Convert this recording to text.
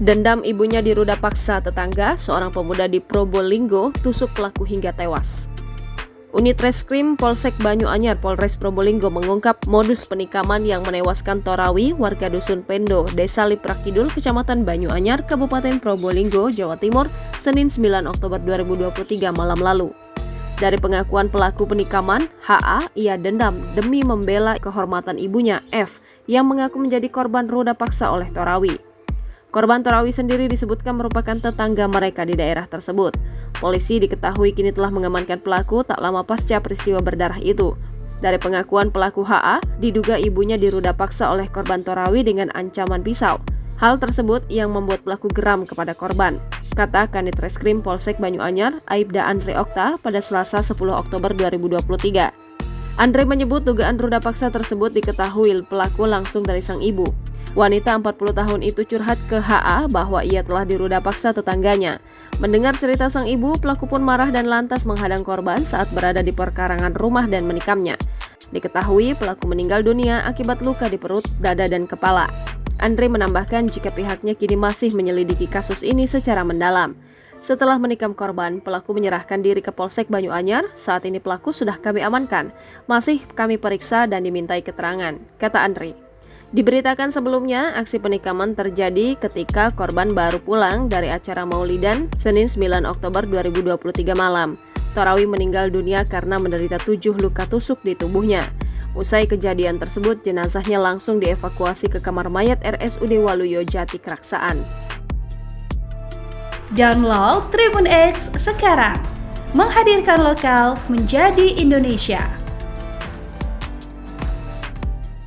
Dendam ibunya diruda paksa tetangga, seorang pemuda di Probolinggo tusuk pelaku hingga tewas. Unit Reskrim Polsek Banyuanyar Polres Probolinggo mengungkap modus penikaman yang menewaskan Torawi, warga Dusun Pendo, Desa Liprakidul, Kecamatan Banyuanyar, Kabupaten Probolinggo, Jawa Timur, Senin 9 Oktober 2023 malam lalu. Dari pengakuan pelaku penikaman, HA, ia dendam demi membela kehormatan ibunya, F, yang mengaku menjadi korban ruda paksa oleh Torawi. Korban Torawi sendiri disebutkan merupakan tetangga mereka di daerah tersebut. Polisi diketahui kini telah mengamankan pelaku tak lama pasca peristiwa berdarah itu. Dari pengakuan pelaku HA, diduga ibunya diruda paksa oleh korban Torawi dengan ancaman pisau. Hal tersebut yang membuat pelaku geram kepada korban, kata Kanit Reskrim Polsek Banyuanyar, Aibda Andre Okta pada Selasa 10 Oktober 2023. Andre menyebut dugaan ruda paksa tersebut diketahui pelaku langsung dari sang ibu. Wanita 40 tahun itu curhat ke HA bahwa ia telah diruda paksa tetangganya. Mendengar cerita sang ibu, pelaku pun marah dan lantas menghadang korban saat berada di perkarangan rumah dan menikamnya. Diketahui pelaku meninggal dunia akibat luka di perut, dada, dan kepala. Andre menambahkan jika pihaknya kini masih menyelidiki kasus ini secara mendalam. Setelah menikam korban, pelaku menyerahkan diri ke Polsek Banyuanyar. Saat ini pelaku sudah kami amankan. Masih kami periksa dan dimintai keterangan, kata Andre. Diberitakan sebelumnya, aksi penikaman terjadi ketika korban baru pulang dari acara Maulidan Senin 9 Oktober 2023 malam. Torawi meninggal dunia karena menderita 7 luka tusuk di tubuhnya. Usai kejadian tersebut, jenazahnya langsung dievakuasi ke kamar mayat RSUD Waluyo Jati Kraksaan. Download Tribun X sekarang, menghadirkan lokal menjadi Indonesia.